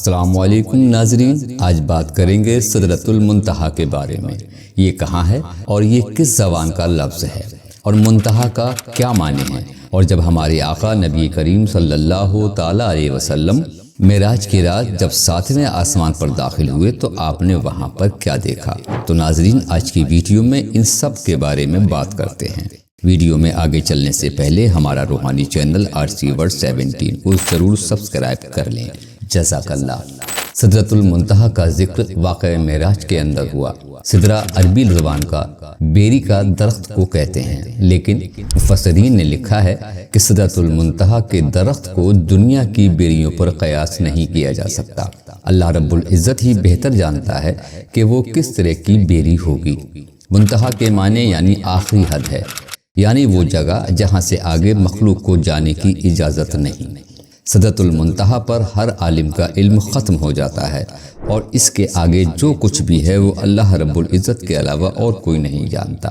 السلام علیکم ناظرین، آج بات کریں گے سدرۃ المنتہا کے بارے میں۔ یہ کہاں ہے اور یہ کس زبان کا لفظ ہے اور منتہا کا کیا معنی ہے، اور جب ہمارے آقا نبی کریم صلی اللہ تعالی علیہ وسلم معراج کی رات جب 7ویں آسمان پر داخل ہوئے تو آپ نے وہاں پر کیا دیکھا؟ تو ناظرین، آج کی ویڈیو میں ان سب کے بارے میں بات کرتے ہیں۔ ویڈیو میں آگے چلنے سے پہلے ہمارا روحانی چینل RC World 17 کو ضرور سبسکرائب کر لیں۔ جزاک اللہ۔ سدرۃ المنتہا کا ذکر واقعہ معراج کے اندر ہوا۔ سدرہ عربی زبان کا بیری کا درخت کو کہتے ہیں، لیکن مفسرین نے لکھا ہے کہ سدرۃ المنتہا کے درخت کو دنیا کی بیریوں پر قیاس نہیں کیا جا سکتا۔ اللہ رب العزت ہی بہتر جانتا ہے کہ وہ کس طرح کی بیری ہوگی۔ منتہا کے معنی یعنی آخری حد ہے، یعنی وہ جگہ جہاں سے آگے مخلوق کو جانے کی اجازت نہیں۔ سدرۃ المنتہا پر ہر عالم کا علم ختم ہو جاتا ہے، اور اس کے آگے جو کچھ بھی ہے وہ اللہ رب العزت کے علاوہ اور کوئی نہیں جانتا۔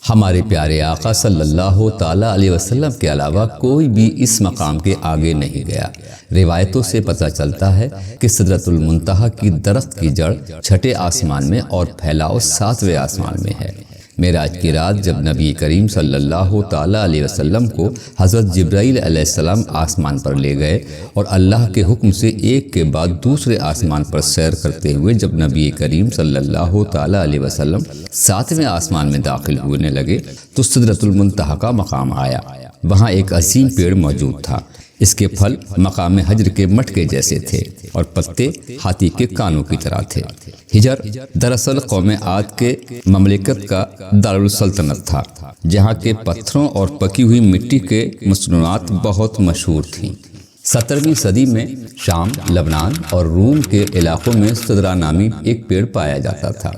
ہمارے پیارے آقا صلی اللہ تعالی علیہ وسلم کے علاوہ کوئی بھی اس مقام کے آگے نہیں گیا۔ روایتوں سے پتہ چلتا ہے کہ سدرۃ المنتہا کی درخت کی جڑ 6 آسمان میں اور پھیلاؤ 7ویں آسمان میں ہے۔ معراج کی رات جب نبی کریم صلی اللہ تعالی علیہ وسلم کو حضرت جبرائیل علیہ السلام آسمان پر لے گئے، اور اللہ کے حکم سے ایک کے بعد دوسرے آسمان پر سیر کرتے ہوئے جب نبی کریم صلی اللہ تعالی علیہ وسلم 7ویں آسمان میں داخل ہونے لگے تو سدرۃ المنتہا کا مقام آیا۔ وہاں ایک عظیم پیڑ موجود تھا۔ اس کے پھل مقام حجر کے مٹکے جیسے تھے اور پتے ہاتھی کے کانوں کی طرح تھے۔ حجر دراصل قوم عاد کے مملکت کا دارالسلطنت تھا، جہاں کے پتھروں اور پکی ہوئی مٹی کے مصنوعات بہت مشہور تھیں۔ 17ویں صدی میں شام، لبنان اور روم کے علاقوں میں سدرہ نامی ایک پیڑ پایا جاتا تھا۔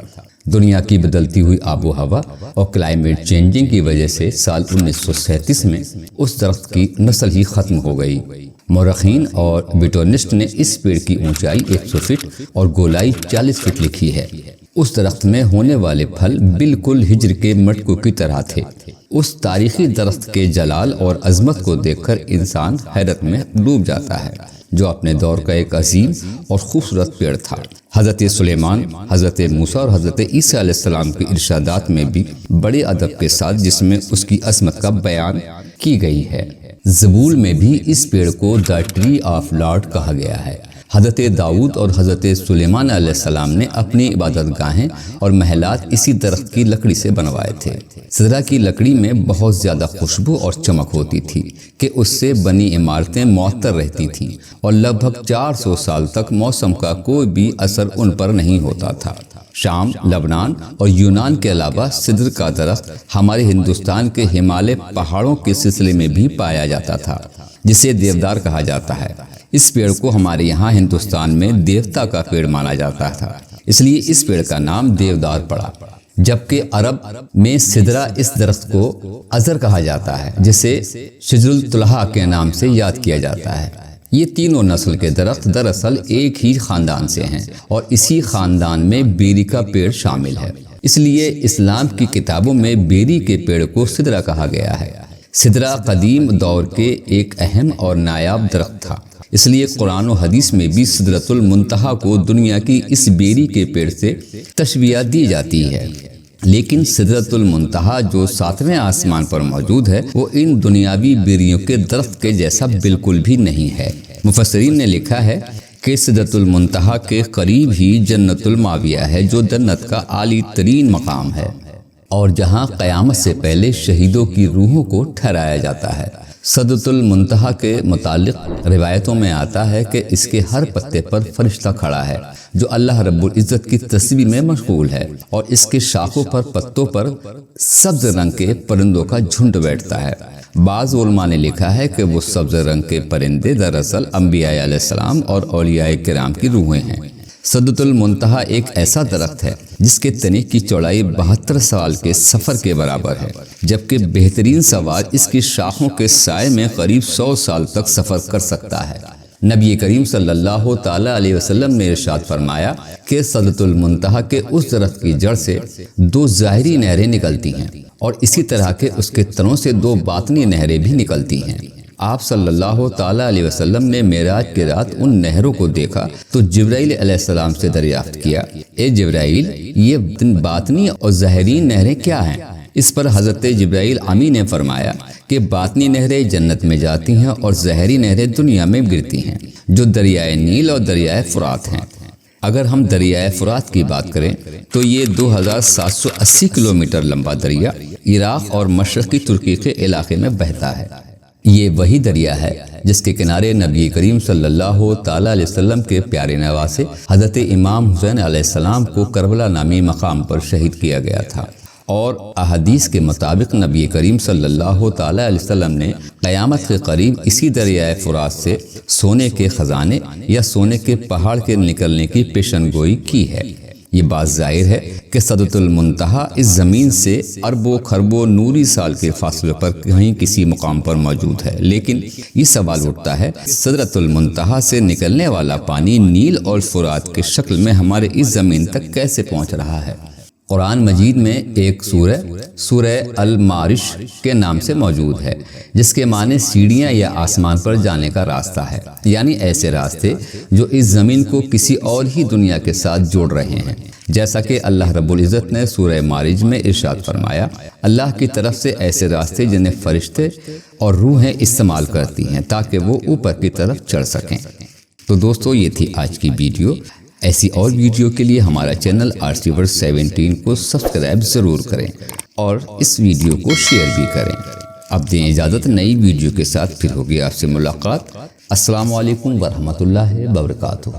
دنیا کی بدلتی ہوئی آب و ہوا اور کلائمیٹ چینجنگ کی وجہ سے سال 1937 میں اس درخت کی نسل ہی ختم ہو گئی۔ مورخین اور بوٹینسٹ نے اس پیڑ کی اونچائی 100 فٹ اور گولائی 40 فٹ لکھی ہے۔ اس درخت میں ہونے والے پھل بالکل ہجر کے مٹکوں کی طرح تھے۔ اس تاریخی درخت کے جلال اور عظمت کو دیکھ کر انسان حیرت میں ڈوب جاتا ہے، جو اپنے دور کا ایک عظیم اور خوبصورت پیڑ تھا۔ حضرت سلیمان، حضرت موسیٰ اور حضرت عیسیٰ علیہ السلام کے ارشادات میں بھی بڑے ادب کے ساتھ جس میں اس کی عظمت کا بیان کی گئی ہے۔ زبور میں بھی اس پیڑ کو دا ٹری آف لارڈ کہا گیا ہے۔ حضرت داؤد اور حضرت سلیمان علیہ السلام نے اپنی عبادت گاہیں اور محلات اسی درخت کی لکڑی سے بنوائے تھے۔ سدرہ کی لکڑی میں بہت زیادہ خوشبو اور چمک ہوتی تھی کہ اس سے بنی عمارتیں معطر رہتی تھیں، اور لگ بھگ 400 سال تک موسم کا کوئی بھی اثر ان پر نہیں ہوتا تھا۔ شام، لبنان اور یونان کے علاوہ سدر کا درخت ہمارے ہندوستان کے ہمالیہ پہاڑوں کے سلسلے میں بھی پایا جاتا تھا، جسے دیودار کہا جاتا ہے۔ اس پیڑ کو ہمارے یہاں ہندوستان میں دیوتا کا پیڑ مانا جاتا تھا، اس لیے اس پیڑ کا نام دیودار پڑا، جبکہ عرب میں سدرہ اس درخت کو ازر کہا جاتا ہے، جسے شجر الطلحہ کے نام سے یاد کیا جاتا ہے۔ یہ تینوں نسل کے درخت دراصل ایک ہی خاندان سے ہیں، اور اسی خاندان میں بیری کا پیڑ شامل ہے۔ اس لیے اسلام کی کتابوں میں بیری کے پیڑ کو سدرہ کہا گیا ہے۔ سدرہ قدیم دور کے ایک اہم اور نایاب درخت تھا، اس لیے قرآن و حدیث میں بھی سدرۃ المنتہا کو دنیا کی اس بیری کے پیڑ سے تشبیہ دی جاتی ہے۔ لیکن سدرۃ المنتہا جو 7ویں آسمان پر موجود ہے وہ ان دنیاوی بیریوں کے درخت کے جیسا بالکل بھی نہیں ہے۔ مفسرین نے لکھا ہے کہ سدرۃ المنتہا کے قریب ہی جنت الماویہ ہے، جو جنت کا عالی ترین مقام ہے، اور جہاں قیامت سے پہلے شہیدوں کی روحوں کو ٹھہرایا جاتا ہے۔ سدرۃ المنتہا کے متعلق روایتوں میں آتا ہے کہ اس کے ہر پتے پر فرشتہ کھڑا ہے، جو اللہ رب العزت کی تسبیح میں مشغول ہے، اور اس کے شاخوں پر پتوں پر سبز رنگ کے پرندوں کا جھنڈ بیٹھتا ہے۔ بعض علماء نے لکھا ہے کہ وہ سبز رنگ کے پرندے دراصل انبیاء علیہ السلام اور اولیاء کرام کی روحیں ہیں۔ سدرۃ المنتہا ایک ایسا درخت ہے جس کے تنے کی چوڑائی 72 سال کے سفر کے برابر ہے، جبکہ بہترین سوار اس کی شاخوں کے سائے میں قریب 100 سال تک سفر کر سکتا ہے۔ نبی کریم صلی اللہ تعالی علیہ وسلم نے ارشاد فرمایا کہ سدرۃ المنتہا کے اس درخت کی جڑ سے 2 ظاہری نہریں نکلتی ہیں، اور اسی طرح کے اس کے تنوں سے 2 باطنی نہریں بھی نکلتی ہیں۔ آپ صلی اللہ تعالیٰ علیہ وسلم نے معراج کی رات ان نہروں کو دیکھا تو جبرائیل علیہ السلام سے دریافت کیا، اے جبرائیل، یہ باطنی اور ظاہری نہریں کیا ہیں؟ اس پر حضرت جبرائیل امی نے فرمایا کہ باطنی نہریں جنت میں جاتی ہیں اور ظاہری نہریں دنیا میں گرتی ہیں، جو دریائے نیل اور دریائے فرات ہیں۔ اگر ہم دریائے فرات کی بات کریں تو یہ 2780 کلومیٹر لمبا دریا عراق اور مشرقی ترکی کے علاقے میں بہتا ہے۔ یہ وہی دریا ہے جس کے کنارے نبی کریم صلی اللہ تعالیٰ علیہ وسلم کے پیارے نواسے حضرت امام حسین علیہ السلام کو کربلا نامی مقام پر شہید کیا گیا تھا، اور احادیث کے مطابق نبی کریم صلی اللہ تعالیٰ علیہ وسلم نے قیامت کے قریب اسی دریائے فرات سے سونے کے خزانے یا سونے کے پہاڑ کے نکلنے کی پیشن گوئی کی ہے۔ یہ بات ظاہر ہے کہ سدرۃ المنتہا اس زمین سے اربوں خربوں نوری سال کے فاصلے پر کہیں کسی مقام پر موجود ہے، لیکن یہ سوال اٹھتا ہے سدرۃ المنتہا سے نکلنے والا پانی نیل اور فرات کی شکل میں ہمارے اس زمین تک کیسے پہنچ رہا ہے؟ قرآن مجید میں ایک سورہ المعارج کے نام سے موجود ہے، جس کے معنی سیڑھیاں یا آسمان پر جانے کا راستہ ہے، یعنی ایسے راستے جو اس زمین کو کسی اور ہی دنیا کے ساتھ جوڑ رہے ہیں۔ جیسا کہ اللہ رب العزت نے سورہ معارج میں ارشاد فرمایا، اللہ کی طرف سے ایسے راستے جنہیں فرشتے اور روحیں استعمال کرتی ہیں تاکہ وہ اوپر کی طرف چڑھ سکیں۔ تو دوستو، یہ تھی آج کی ویڈیو۔ ایسی اور ویڈیو کے لیے ہمارا چینل آرسیورس 17 کو سبسکرائب ضرور کریں اور اس ویڈیو کو شیئر بھی کریں۔ اب دیں اجازت، نئی ویڈیو کے ساتھ پھر ہوگی آپ سے ملاقات۔ السلام علیکم ورحمۃ اللہ وبرکاتہ۔